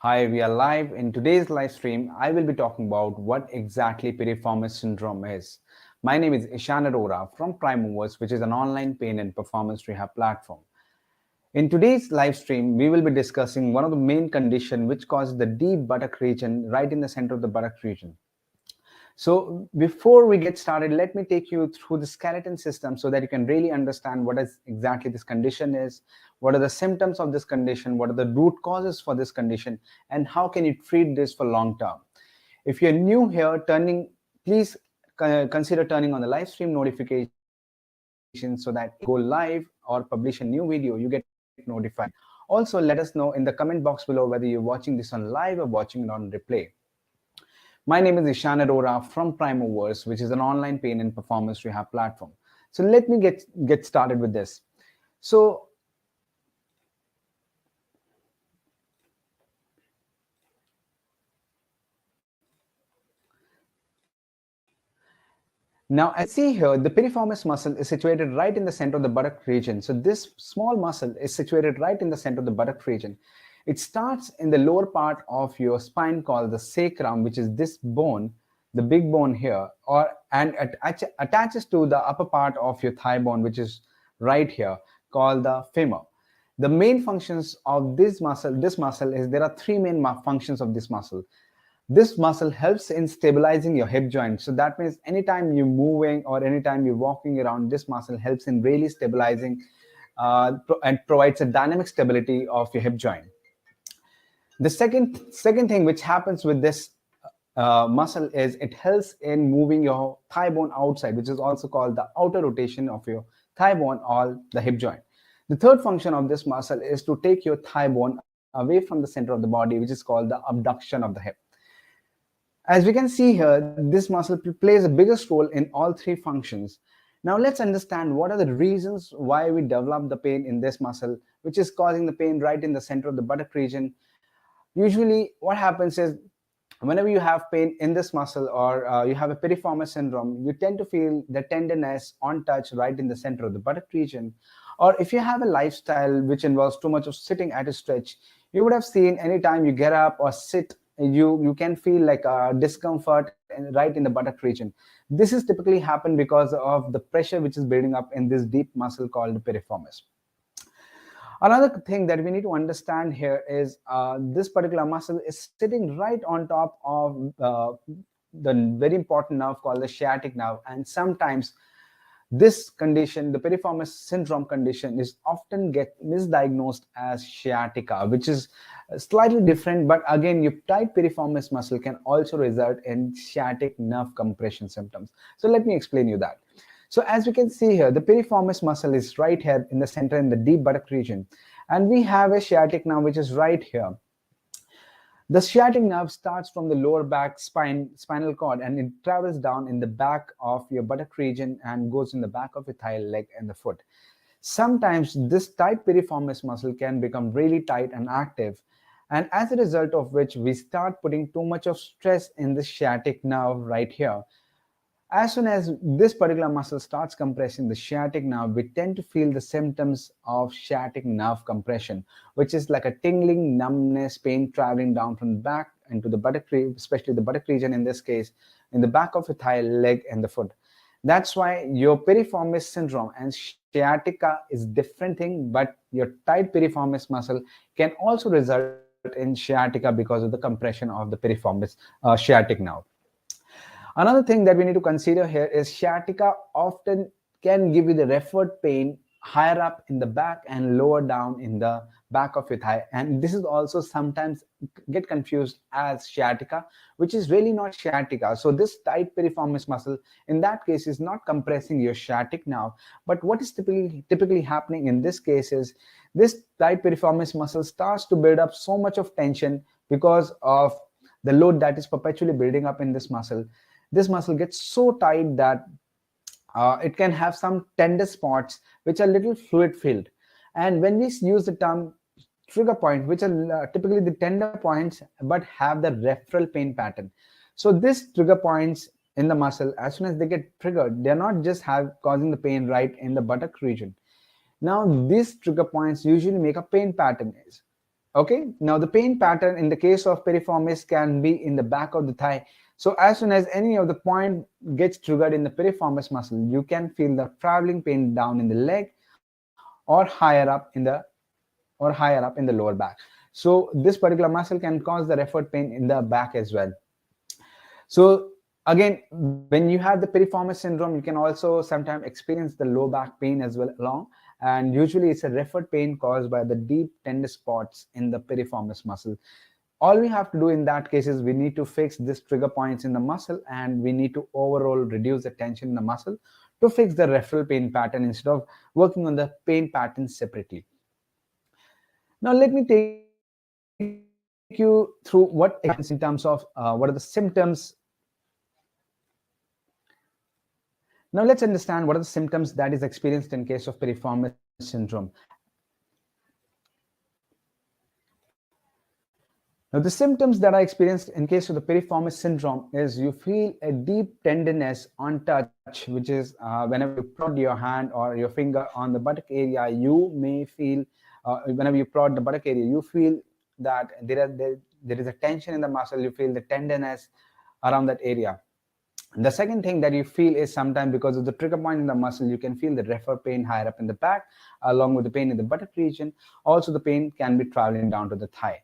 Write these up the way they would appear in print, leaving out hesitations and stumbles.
Hi, we are live. In today's live stream, I will be talking about what exactly piriformis syndrome is. My name is Ishan Arora from PriMovers, which is an online pain and performance rehab platform. In today's live stream, we will be discussing one of the main conditions which causes the deep buttock region right in the center of the buttock region. So before we get started, let me take you through the skeleton system so that you can really understand what is exactly this condition is, what are the symptoms of this condition, what are the root causes for this condition, and how can you treat this for long term. If you're new here, please consider turning on the live stream notifications so that go live or publish a new video, you get notified. Also, let us know in the comment box below whether you're watching this on live or watching it on replay. My name is Ishan Arora from PriMovers, which is an online pain and performance rehab platform. So let me get started with this. So now, as you see here, the piriformis muscle is situated right in the center of the buttock region. So this small muscle is situated right in the center of the buttock region. It starts in the lower part of your spine called the sacrum, which is this bone, the big bone here, and attaches to the upper part of your thigh bone, which is right here, called the femur. The main functions of this muscle is there are three main functions of this muscle. This muscle helps in stabilizing your hip joint. So that means anytime you're moving or anytime you're walking around, this muscle helps in really stabilizing and provides a dynamic stability of your hip joint. The second thing which happens with this muscle is it helps in moving your thigh bone outside, which is also called the outer rotation of your thigh bone or the hip joint. The third function of this muscle is to take your thigh bone away from the center of the body, which is called the abduction of the hip. As we can see here, this muscle plays the biggest role in all three functions. Now let's understand what are the reasons why we develop the pain in this muscle, which is causing the pain right in the center of the buttock region. Usually what happens is whenever you have pain in this muscle or you have a piriformis syndrome, you tend to feel the tenderness on touch right in the center of the buttock region. Or if you have a lifestyle which involves too much of sitting at a stretch, you would have seen anytime you get up or sit, you can feel like a discomfort right in the buttock region. This is typically happen because of the pressure which is building up in this deep muscle called the piriformis. Another thing that we need to understand here is this particular muscle is sitting right on top of the very important nerve called the sciatic nerve, and sometimes this condition, the piriformis syndrome condition, is often get misdiagnosed as sciatica, which is slightly different, but again, your tight piriformis muscle can also result in sciatic nerve compression symptoms. So let me explain you that. So as we can see here, the piriformis muscle is right here in the center in the deep buttock region, and we have a sciatic nerve which is right here. The sciatic nerve starts from the lower back spinal cord, and it travels down in the back of your buttock region and goes in the back of your thigh, leg, and the foot. Sometimes this tight piriformis muscle can become really tight and active, and as a result of which we start putting too much of stress in the sciatic nerve right here. As soon as this particular muscle starts compressing the sciatic nerve, we tend to feel the symptoms of sciatic nerve compression, which is like a tingling, numbness, pain traveling down from the back into the buttock, especially the buttock region in this case, in the back of the thigh, leg, and the foot. That's why your piriformis syndrome and sciatica is different thing, but your tight piriformis muscle can also result in sciatica because of the compression of the piriformis sciatic nerve. Another thing that we need to consider here is sciatica often can give you the referred pain higher up in the back and lower down in the back of your thigh. And this is also sometimes get confused as sciatica, which is really not sciatica. So this tight piriformis muscle in that case is not compressing your sciatic nerve. But what is typically happening in this case is this tight piriformis muscle starts to build up so much of tension because of the load that is perpetually building up in this muscle. This muscle gets so tight that it can have some tender spots which are little fluid filled. And when we use the term trigger point, which are typically the tender points but have the referral pain pattern. So these trigger points in the muscle, as soon as they get triggered, they're not just causing the pain right in the buttock region. Now these trigger points usually make a pain pattern. Okay, now the pain pattern in the case of piriformis can be in the back of the thigh. So as soon as any of the point gets triggered in the piriformis muscle, you can feel the traveling pain down in the leg or higher up in the lower back. So this particular muscle can cause the referred pain in the back as well. So again, when you have the piriformis syndrome, you can also sometimes experience the low back pain as well along. And usually it's a referred pain caused by the deep tender spots in the piriformis muscle. All we have to do in that case is we need to fix this trigger points in the muscle, and we need to overall reduce the tension in the muscle to fix the referral pain pattern instead of working on the pain pattern separately. Now let me take you through what exactly happens in terms of what are the symptoms. Now let's understand what are the symptoms that is experienced in case of piriformis syndrome. Now the symptoms that are experienced in case of the piriformis syndrome is you feel a deep tenderness on touch, which is whenever you prod your hand or your finger on the buttock area, you may feel, whenever you prod the buttock area, you feel that there is a tension in the muscle, you feel the tenderness around that area. The second thing that you feel is sometimes because of the trigger point in the muscle, you can feel the refer pain higher up in the back, along with the pain in the buttock region. Also, the pain can be traveling down to the thigh.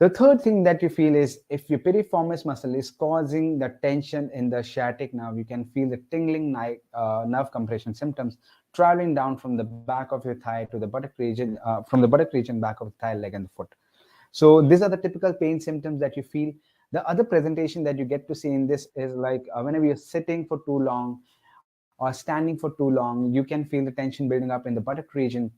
The third thing that you feel is if your piriformis muscle is causing the tension in the sciatic nerve, you can feel the tingling nerve compression symptoms traveling down from the back of your thigh to the buttock region, from the buttock region back of the thigh, leg, and the foot. So these are the typical pain symptoms that you feel. The other presentation that you get to see in this is like whenever you're sitting for too long or standing for too long, you can feel the tension building up in the buttock region.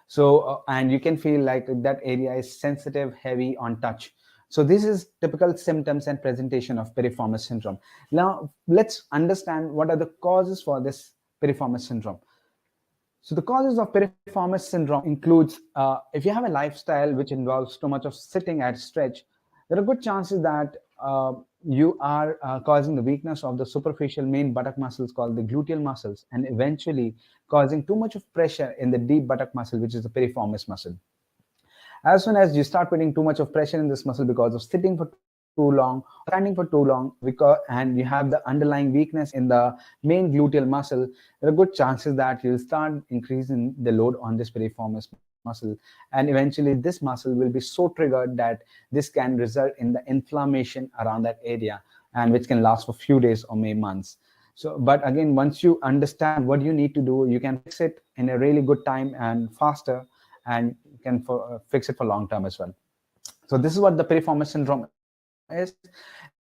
So and you can feel like that area is sensitive, heavy on touch. So this is typical symptoms and presentation of piriformis syndrome. Now let's understand what are the causes for this piriformis syndrome. So the causes of piriformis syndrome includes if you have a lifestyle which involves too much of sitting at stretch, there are good chances that you are causing the weakness of the superficial main buttock muscles called the gluteal muscles, and eventually causing too much of pressure in the deep buttock muscle, which is the piriformis muscle. As soon as you start putting too much of pressure in this muscle because of sitting for too long, standing for too long, and you have the underlying weakness in the main gluteal muscle, there are good chances that you'll start increasing the load on this piriformis muscle, and eventually this muscle will be so triggered that this can result in the inflammation around that area, and which can last for few days or maybe months. So, but again, once you understand what you need to do, you can fix it in a really good time and faster, and you can fix it for long term as well. So this is what the piriformis syndrome is.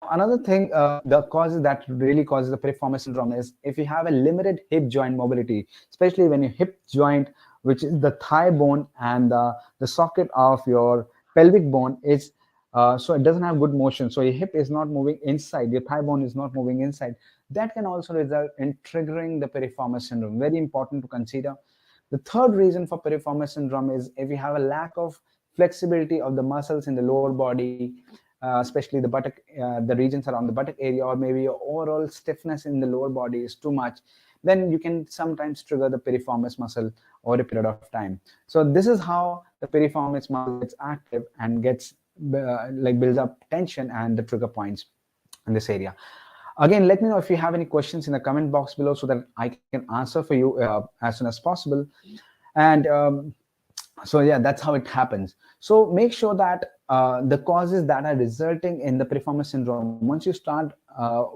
Now, another thing, the causes that really causes the piriformis syndrome is if you have a limited hip joint mobility, especially when your hip joint, which is the thigh bone and the socket of your pelvic bone, is so it doesn't have good motion. So your hip is not moving inside, your thigh bone is not moving inside. That can also result in triggering the piriformis syndrome. Very important to consider. The third reason for piriformis syndrome is if you have a lack of flexibility of the muscles in the lower body, especially the buttock, the regions around the buttock area, or maybe your overall stiffness in the lower body is too much, then you can sometimes trigger the piriformis muscle over a period of time. So this is how the piriformis muscle gets active and gets like builds up tension and the trigger points in this area. Again, let me know if you have any questions in the comment box below so that I can answer for you as soon as possible. And so yeah, that's how it happens. So make sure that the causes that are resulting in the piriformis syndrome, once you start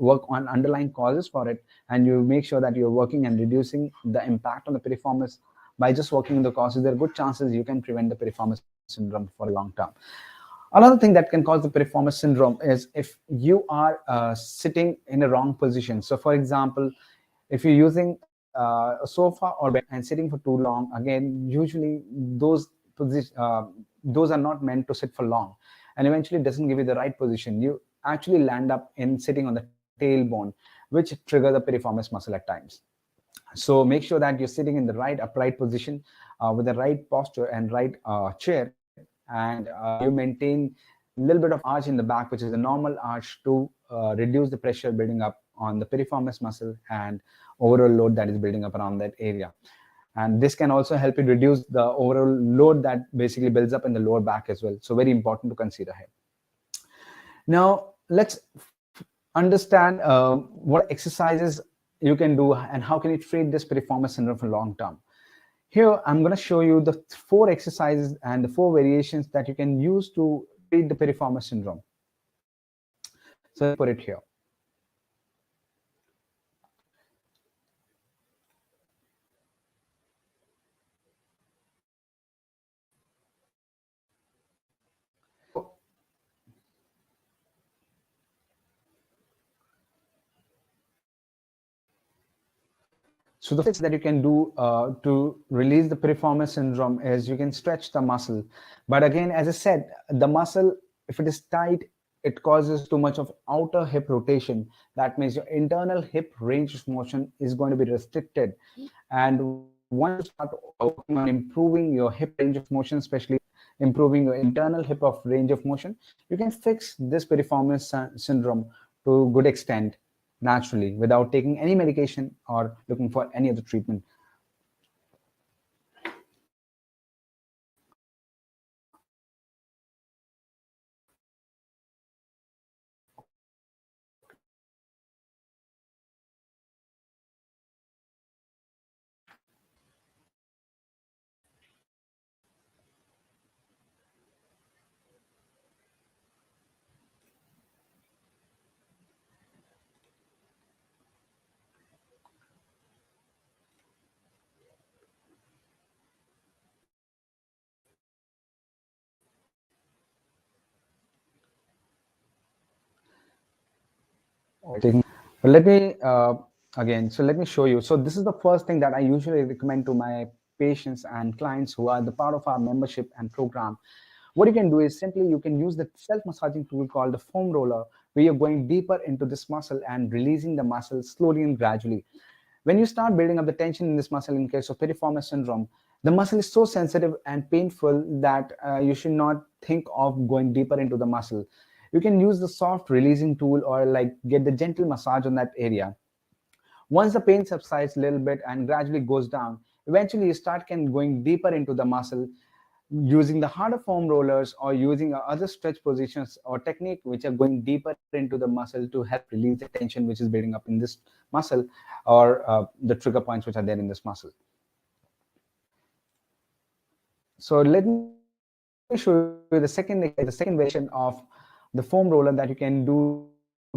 work on underlying causes for it, and you make sure that you're working and reducing the impact on the piriformis by just working on the causes, there are good chances you can prevent the piriformis syndrome for a long term. Another thing that can cause the piriformis syndrome is if you are sitting in a wrong position. So for example, if you're using a sofa or bed and sitting for too long, again, usually those are not meant to sit for long, and eventually it doesn't give you the right position. You actually land up in sitting on the tailbone, which trigger the piriformis muscle at times. So make sure that you're sitting in the right upright position with the right posture and right chair, and you maintain a little bit of arch in the back, which is a normal arch, to reduce the pressure building up on the piriformis muscle and overall load that is building up around that area. And this can also help you reduce the overall load that basically builds up in the lower back as well. So very important to consider here. Now let's understand what exercises you can do and how can you treat this piriformis syndrome for long term. Here I'm going to show you the 4 exercises and the 4 variations that you can use to treat the piriformis syndrome. So let me put it here. So the things that you can do to release the piriformis syndrome is you can stretch the muscle. But again, as I said, the muscle, if it is tight, it causes too much of outer hip rotation. That means your internal hip range of motion is going to be restricted. And once you start working on improving your hip range of motion, especially improving your internal hip of range of motion, you can fix this piriformis syndrome to a good extent naturally without taking any medication or looking for any other treatment. But let me again, so let me show you. So this is the first thing that I usually recommend to my patients and clients who are the part of our membership and program. What you can do is simply you can use the self-massaging tool called the foam roller, where you're going deeper into this muscle and releasing the muscle slowly and gradually. When you start building up the tension in this muscle in case of piriformis syndrome, the muscle is so sensitive and painful that you should not think of going deeper into the muscle. You can use the soft releasing tool or like get the gentle massage on that area. Once the pain subsides a little bit and gradually goes down, eventually you start going deeper into the muscle using the harder foam rollers or using other stretch positions or technique which are going deeper into the muscle to help release the tension which is building up in this muscle or the trigger points which are there in this muscle. So let me show you the second version of the foam roller that you can do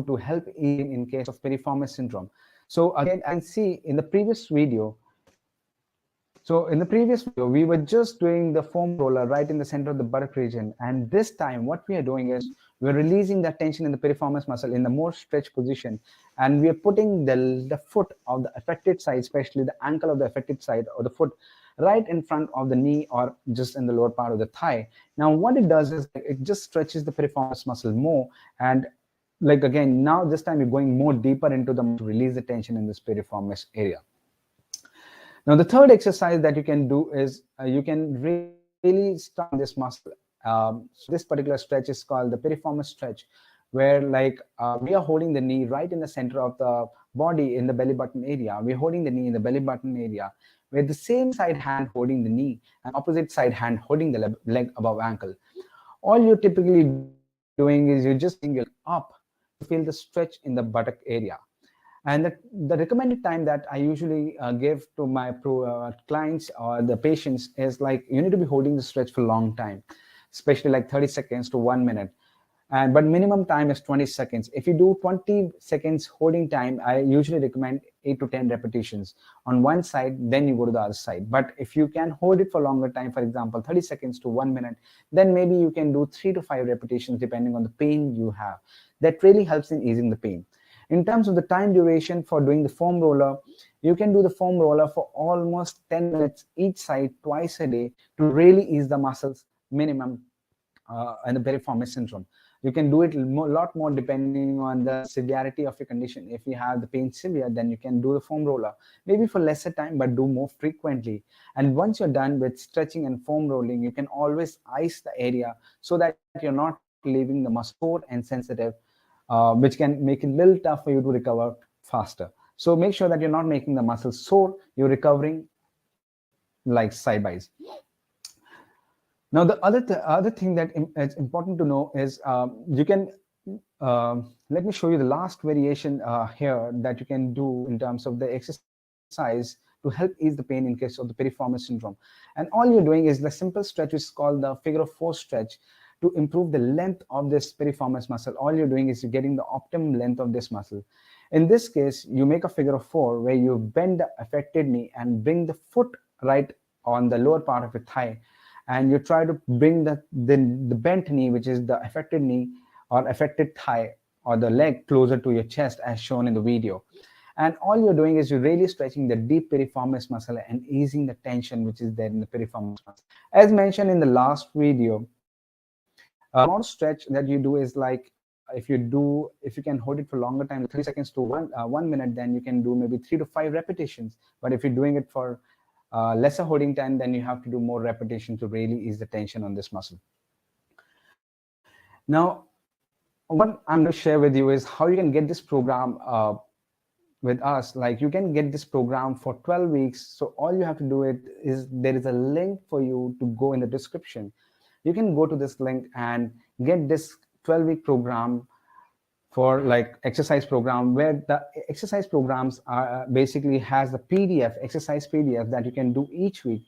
to help in case of piriformis syndrome. So again, I can see in the previous video. So in the previous video, we were just doing the foam roller right in the center of the buttock region. And this time what we are doing is we're releasing that tension in the piriformis muscle in the more stretched position. And we are putting the foot of the affected side, especially the ankle of the affected side or the foot right in front of the knee or just in the lower part of the thigh. Now, what it does is it just stretches the piriformis muscle more. And like again, now this time you're going more deeper into the to release the tension in this piriformis area. Now, the third exercise that you can do is you can really start this muscle. So this particular stretch is called the piriformis stretch, where like we are holding the knee right in the center of the body in the belly button area. We're holding the knee in the belly button area, where the same side hand holding the knee and opposite side hand holding the leg above ankle. All you're typically doing is you're just bringing your up to feel the stretch in the buttock area. And the recommended time that I usually give to my clients or the patients is like you need to be holding the stretch for a long time, especially like 30 seconds to 1 minute. But minimum time is 20 seconds. If you do 20 seconds holding time, I usually recommend 8 to 10 repetitions on one side, then you go to the other side. But if you can hold it for longer time, for example, 30 seconds to 1 minute, then maybe you can do 3 to 5 repetitions depending on the pain you have. That really helps in easing the pain. In terms of the time duration for doing the foam roller, you can do the foam roller for almost 10 minutes each side twice a day to really ease the muscles minimum and the piriformis syndrome. You can do it a lot more depending on the severity of your condition. If you have the pain severe, then you can do the foam roller, maybe for lesser time, but do more frequently. And once you're done with stretching and foam rolling, you can always ice the area so that you're not leaving the muscle sore and sensitive, which can make it a little tough for you to recover faster. So make sure that you're not making the muscle sore, you're recovering like side bys. Now, the other thing that it's important to know is you can let me show you the last variation here that you can do in terms of the exercise to help ease the pain in case of the piriformis syndrome. And all you're doing is the simple stretch, which is called the figure of four stretch, to improve the length of this piriformis muscle. All you're doing is you're getting the optimum length of this muscle. In this case, you make a figure of four where you bend the affected knee and bring the foot right on the lower part of your thigh, and you try to bring the bent knee, which is the affected knee or affected thigh or the leg, closer to your chest as shown in the video. And all you're doing is you're really stretching the deep piriformis muscle and easing the tension which is there in the piriformis muscle. As mentioned in the last video, the amount of stretch that you do is like, if you can hold it for longer time, 3 seconds to 1 minute, then you can do maybe 3 to 5 repetitions. But if you're doing it for lesser holding time, then you have to do more repetition to really ease the tension on this muscle. Now, what I'm going to share with you is how you can get this program with us. Like, you can get this program for 12 weeks. So all you have to do is there is a link for you to go in the description. You can go to this link and get this 12-week program for like exercise program, where the exercise programs are basically has the exercise PDF that you can do each week.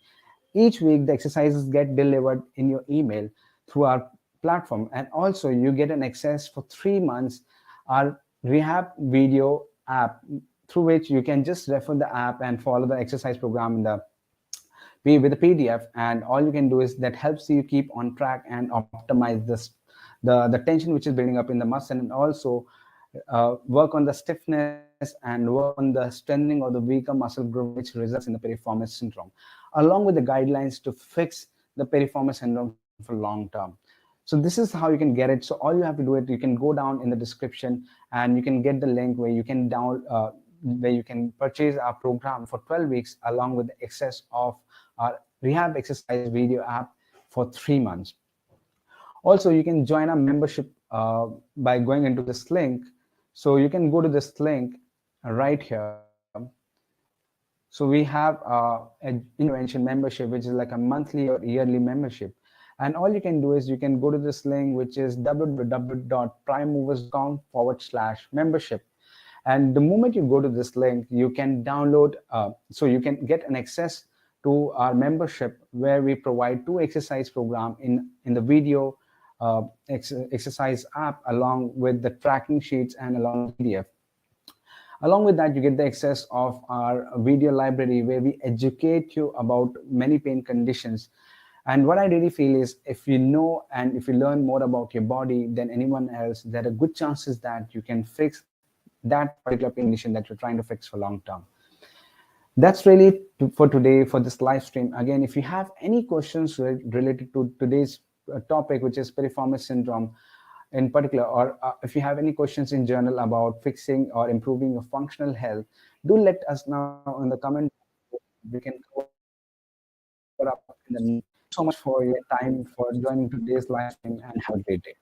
Each week the exercises get delivered in your email through our platform, and also you get an access for 3 months our Rehab video app, through which you can just refer the app and follow the exercise program in the with the PDF, and all you can do is that helps you keep on track and optimize this the tension which is building up in the muscle, and also work on the stiffness and work on the strengthening of the weaker muscle group, which results in the piriformis syndrome, along with the guidelines to fix the piriformis syndrome for long term. So this is how you can get it. So all you have to do it, you can go down in the description and you can get the link where you can where you can purchase our program for 12 weeks along with the access of our Rehab exercise video app for 3 months. Also, you can join our membership by going into this link. So you can go to this link right here. So we have an intervention membership, which is like a monthly or yearly membership. And all you can do is you can go to this link, which is www.primovers.com/membership. And the moment you go to this link, you can download, so you can get an access to our membership, where we provide 2 exercise program in the video exercise app, along with the tracking sheets and along with PDF. Along with that, you get the access of our video library, where we educate you about many pain conditions. And what I really feel is, if you know and if you learn more about your body than anyone else, there are good chances that you can fix that particular pain condition that you're trying to fix for long term. That's really for today for this live stream. Again, if you have any questions related to today's topic, which is piriformis syndrome in particular, or if you have any questions in general about fixing or improving your functional health, do let us know in the comment. We can cover up in the next. Thank you so much for your time for joining today's live stream, and have a great day.